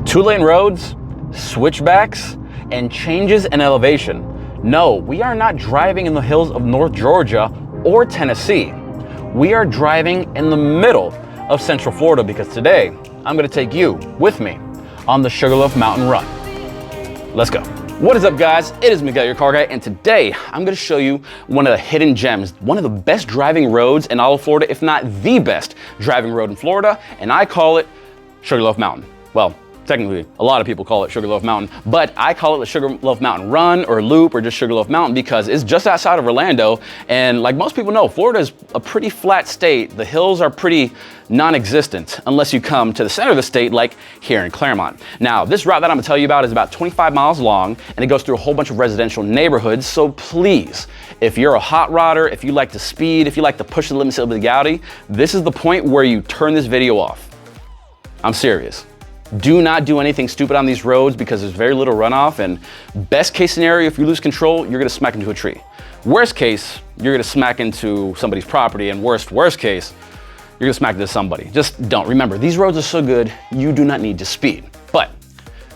Two-lane roads, switchbacks, and changes in elevation. No, we are not driving in the hills of North Georgia or Tennessee. We are driving in the middle of Central Florida because today I'm gonna take you with me on the Sugarloaf Mountain Run. Let's go. What is up, guys? It is Miguel, your car guy, and today I'm gonna show you one of the hidden gems, one of the best driving roads in all of Florida, if not the best driving road in Florida, and I call it Sugarloaf Mountain. Well, technically, a lot of people call it Sugarloaf Mountain, but I call it the Sugarloaf Mountain Run or Loop or just Sugarloaf Mountain because it's just outside of Orlando. And like most people know, Florida is a pretty flat state. The hills are pretty non-existent unless you come to the center of the state, like here in Clermont. Now, this route that I'm gonna tell you about is about 25 miles long and it goes through a whole bunch of residential neighborhoods. So please, if you're a hot rodder, if you like to speed, if you like to push the limits of legality, this is the point where you turn this video off. I'm serious. Do not do anything stupid on these roads because there's very little runoff, and best case scenario, if you lose control, you're gonna smack into a tree. Worst case, you're gonna smack into somebody's property, and worst case, you're gonna smack into somebody. Just don't. Remember, these roads are so good, you do not need to speed. But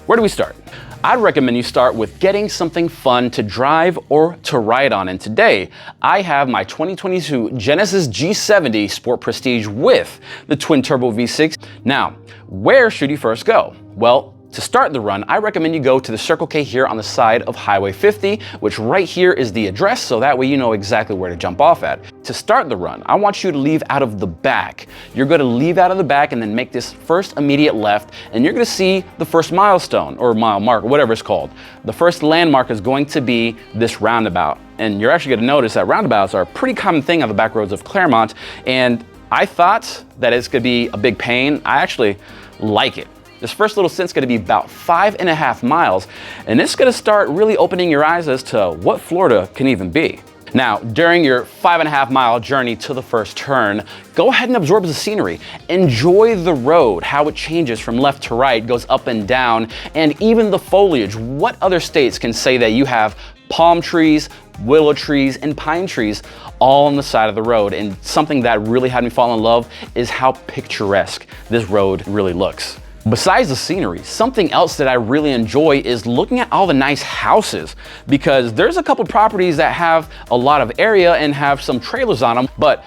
where do we start? I'd recommend you start with getting something fun to drive or to ride on. And today, I have my 2022 Genesis G70 Sport Prestige with the twin turbo V6. Now, where should you first go? Well, to start the run, I recommend you go to the Circle K here on the side of Highway 50, which right here is the address, so that way you know exactly where to jump off at. To start the run, I want you to leave out of the back. You're gonna leave out of the back and then make this first immediate left, and you're gonna see the first milestone, or mile mark, or whatever it's called. The first landmark is going to be this roundabout. And you're actually gonna notice that roundabouts are a pretty common thing on the back roads of Clermont, and I thought that it's gonna be a big pain. I actually like it. This first little stint's gonna be about 5.5 miles, and it's gonna start really opening your eyes as to what Florida can even be. Now, during your 5.5 mile journey to the first turn, go ahead and absorb the scenery. Enjoy the road, how it changes from left to right, goes up and down, and even the foliage. What other states can say that you have palm trees, willow trees, and pine trees all on the side of the road? And something that really had me fall in love is how picturesque this road really looks. Besides the scenery, something else that I really enjoy is looking at all the nice houses, because there's a couple properties that have a lot of area and have some trailers on them, but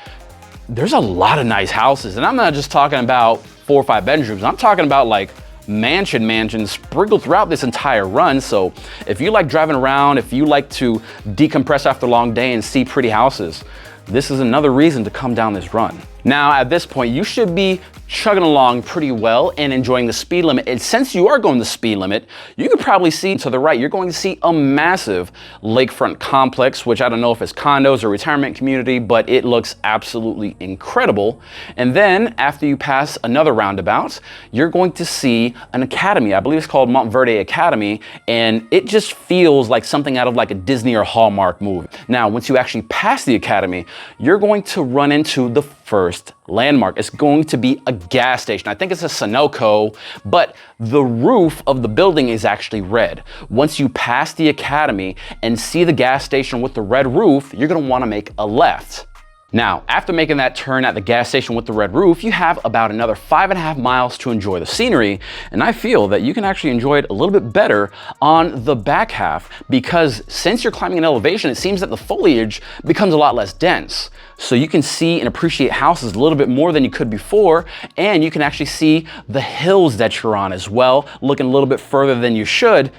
there's a lot of nice houses. And I'm not just talking about 4 or 5 bedrooms. I'm talking about like mansions sprinkled throughout this entire run. So if you like driving around, if you like to decompress after a long day and see pretty houses, this is another reason to come down this run. Now, at this point, you should be chugging along pretty well and enjoying the speed limit. And since you are going the speed limit, you can probably see to the right, you're going to see a massive lakefront complex, which I don't know if it's condos or retirement community, but it looks absolutely incredible. And then after you pass another roundabout, you're going to see an academy. I believe it's called Montverde Academy, and it just feels like something out of like a Disney or Hallmark movie. Now, once you actually pass the academy, you're going to run into the first landmark. It's going to be a gas station. I think it's a Sunoco, but the roof of the building is actually red. Once you pass the academy and see the gas station with the red roof, you're gonna wanna make a left. Now, after making that turn at the gas station with the red roof, you have about another 5.5 miles to enjoy the scenery, and I feel that you can actually enjoy it a little bit better on the back half, because since you're climbing an elevation, it seems that the foliage becomes a lot less dense. So you can see and appreciate houses a little bit more than you could before, and you can actually see the hills that you're on as well, looking a little bit further than you should.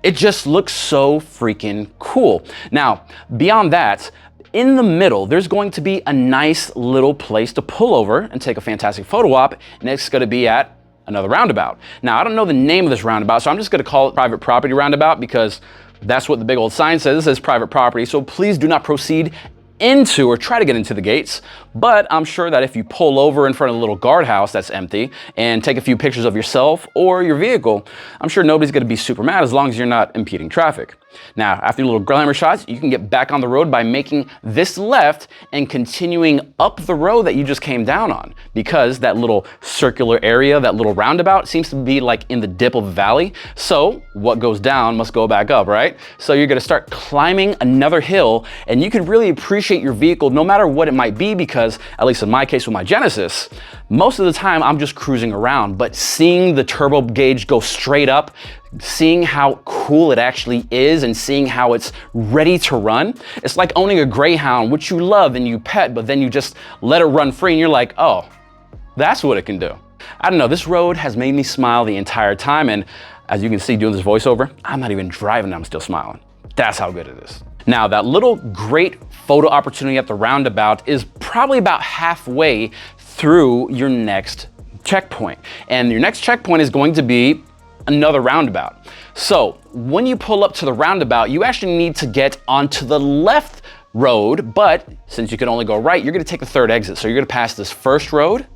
It just looks so freaking cool. Now, beyond that, in the middle, there's going to be a nice little place to pull over and take a fantastic photo op, and it's gonna be at another roundabout. Now, I don't know the name of this roundabout, so I'm just gonna call it private property roundabout because that's what the big old sign says. It says private property, so please do not proceed into or try to get into the gates, but I'm sure that if you pull over in front of a little guardhouse that's empty and take a few pictures of yourself or your vehicle, I'm sure nobody's gonna be super mad as long as you're not impeding traffic. Now, after your little glamour shots, you can get back on the road by making this left and continuing up the road that you just came down on, because that little circular area, that little roundabout seems to be like in the dip of a valley. So what goes down must go back up, right? So you're gonna start climbing another hill, and you can really appreciate your vehicle no matter what it might be, because at least in my case with my Genesis, Most of the time I'm just cruising around, but seeing the turbo gauge go straight up, seeing how cool it actually is and seeing how it's ready to run, it's like owning a Greyhound, which you love and you pet, but then you just let it run free and you're like, oh, that's what it can do. I don't know, this road has made me smile the entire time, and as you can see doing this voiceover, I'm not even driving, I'm still smiling. That's how good it is. Now, that little great photo opportunity at the roundabout is probably about halfway through your next checkpoint. And your next checkpoint is going to be another roundabout. So when you pull up to the roundabout, you actually need to get onto the left road, but since you can only go right, you're gonna take the third exit. So you're gonna pass this first road,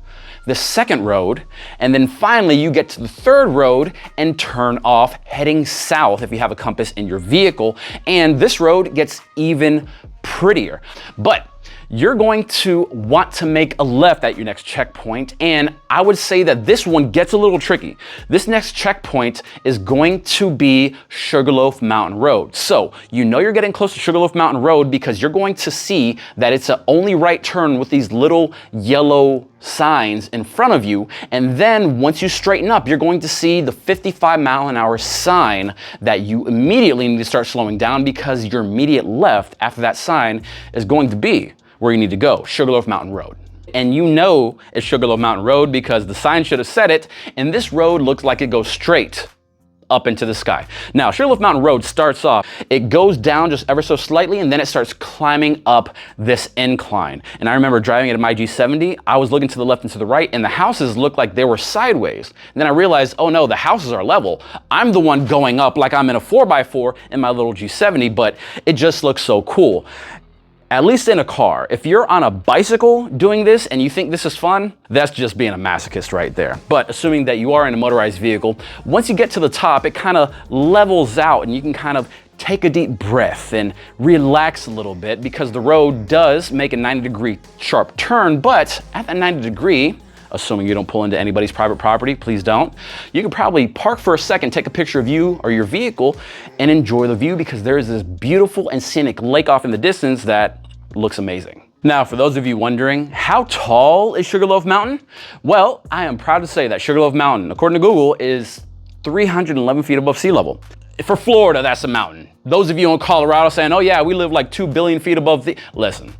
the second road, and then finally you get to the third road and turn off heading south if you have a compass in your vehicle. And this road gets even prettier. But you're going to want to make a left at your next checkpoint, and I would say that this one gets a little tricky. This next checkpoint is going to be Sugarloaf Mountain Road. So you know you're getting close to Sugarloaf Mountain Road because you're going to see that it's an only right turn with these little yellow signs in front of you, and then once you straighten up, you're going to see the 55-mile-an-hour sign that you immediately need to start slowing down, because your immediate left after that sign is going to be where you need to go, Sugarloaf Mountain Road. And you know it's Sugarloaf Mountain Road because the sign should have said it, and this road looks like it goes straight up into the sky. Now, Sugarloaf Mountain Road starts off, it goes down just ever so slightly, and then it starts climbing up this incline. And I remember driving it in my G70, I was looking to the left and to the right, and the houses looked like they were sideways. And then I realized, oh no, the houses are level. I'm the one going up like I'm in a 4x4 in my little G70, but it just looks so cool. At least in a car. If you're on a bicycle doing this and you think this is fun, that's just being a masochist right there. But assuming that you are in a motorized vehicle, once you get to the top, it kind of levels out and you can kind of take a deep breath and relax a little bit, because the road does make a 90-degree sharp turn, but at that 90-degree, assuming you don't pull into anybody's private property, please don't, you can probably park for a second, take a picture of you or your vehicle, and enjoy the view, because there is this beautiful and scenic lake off in the distance that looks amazing. Now, for those of you wondering, how tall is Sugarloaf Mountain? Well, I am proud to say that Sugarloaf Mountain, according to Google, is 311 feet above sea level. For Florida, that's a mountain. Those of you in Colorado saying, oh yeah, we live like 2 billion feet above the... Listen,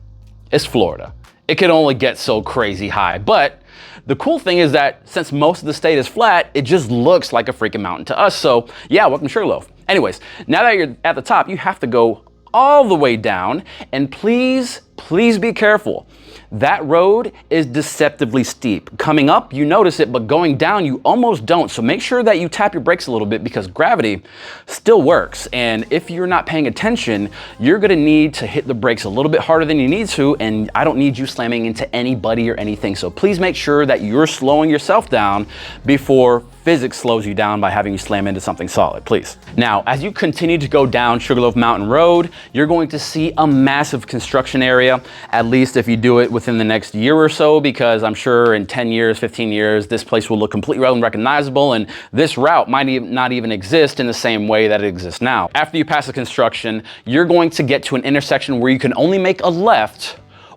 it's Florida. It can only get so crazy high. But the cool thing is that since most of the state is flat, it just looks like a freaking mountain to us. So yeah, welcome to Sugarloaf. Anyways, now that you're at the top, you have to go all the way down, and please be careful. That road is deceptively steep. Coming up, you notice it, but going down, you almost don't. So make sure that you tap your brakes a little bit, because gravity still works. And if you're not paying attention, you're gonna need to hit the brakes a little bit harder than you need to, and I don't need you slamming into anybody or anything. So please make sure that you're slowing yourself down before physics slows you down by having you slam into something solid, please. Now, as you continue to go down Sugarloaf Mountain Road, you're going to see a massive construction area, at least if you do it within the next year or so, because I'm sure in 10 years, 15 years, this place will look completely unrecognizable, and this route might not even exist in the same way that it exists now. After you pass the construction, you're going to get to an intersection where you can only make a left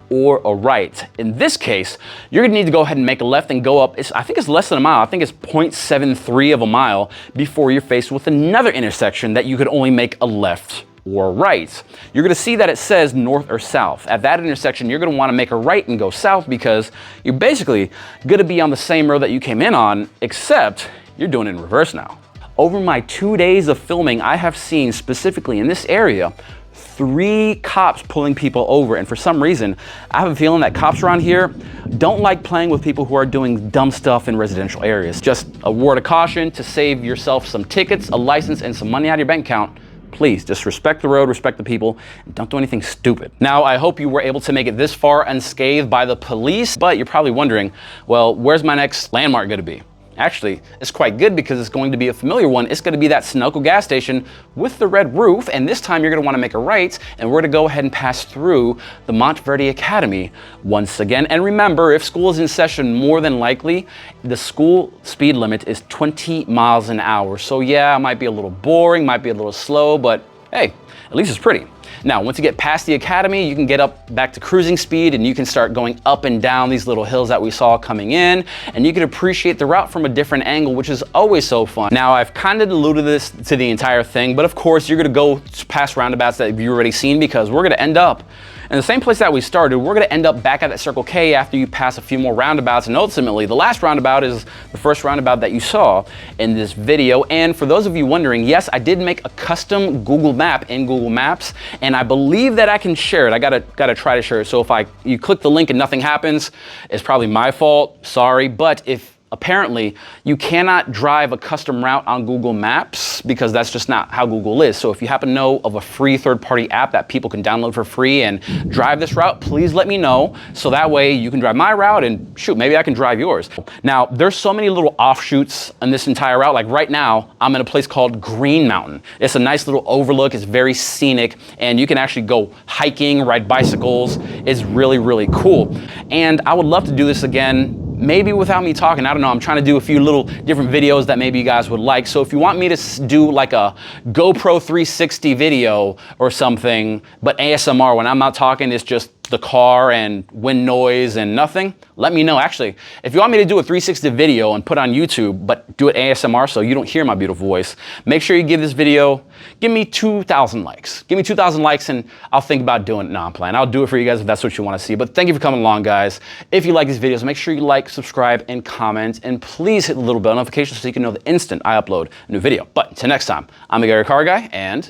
or a right. In this case, you're gonna need to go ahead and make a left and go up, I think it's less than a mile, I think it's 0.73 of a mile, before you're faced with another intersection that you could only make a left or right. You're gonna see that it says north or south. At that intersection, you're gonna wanna make a right and go south, because you're basically gonna be on the same road that you came in on, except you're doing it in reverse now. Over my 2 days of filming, I have seen, specifically in this area, 3 cops pulling people over, and for some reason, I have a feeling that cops around here don't like playing with people who are doing dumb stuff in residential areas. Just a word of caution to save yourself some tickets, a license, and some money out of your bank account. Please just respect the road, respect the people, and don't do anything stupid. Now, I hope you were able to make it this far unscathed by the police, but you're probably wondering, well, where's my next landmark gonna be? Actually, it's quite good, because it's going to be a familiar one. It's going to be that Sunoco gas station with the red roof, and this time you're going to want to make a right, and we're going to go ahead and pass through the Montverde Academy once again. And remember, if school is in session, more than likely, the school speed limit is 20 miles an hour. So yeah, it might be a little boring, might be a little slow, but hey, at least it's pretty. Now, once you get past the academy, you can get up back to cruising speed and you can start going up and down these little hills that we saw coming in, and you can appreciate the route from a different angle, which is always so fun. Now, I've kind of diluted this to the entire thing, but of course you're gonna go past roundabouts that you've already seen, because we're gonna end up in the same place that we started. We're gonna end up back at that Circle K after you pass a few more roundabouts, and ultimately the last roundabout is the first roundabout that you saw in this video. And for those of you wondering, yes, I did make a custom Google map in Google Maps, and I believe that I can share it. I gotta try to share it. So if you click the link and nothing happens, it's probably my fault, sorry. But if apparently you cannot drive a custom route on Google Maps, because that's just not how Google is. So if you happen to know of a free third-party app that people can download for free and drive this route, please let me know, so that way you can drive my route and shoot, maybe I can drive yours. Now, there's so many little offshoots on this entire route. Like right now, I'm in a place called Green Mountain. It's a nice little overlook. It's very scenic, and you can actually go hiking, ride bicycles. It's really, really cool. And I would love to do this again, maybe without me talking. I don't know, I'm trying to do a few little different videos that maybe you guys would like. So if you want me to do like a GoPro 360 video or something, but ASMR, when I'm not talking, it's just the car and wind noise and nothing, let me know. Actually, if you want me to do a 360 video and put on YouTube, but do it ASMR so you don't hear my beautiful voice, make sure you give this video, give me 2,000 likes. Give me 2,000 likes and I'll think about doing it. No, I'm playing. I'll do it for you guys if that's what you want to see. But thank you for coming along, guys. If you like these videos, make sure you like, subscribe, and comment, and please hit the little bell notification so you can know the instant I upload a new video. But until next time, I'm the Gary Car Guy, and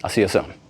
I'll see you soon.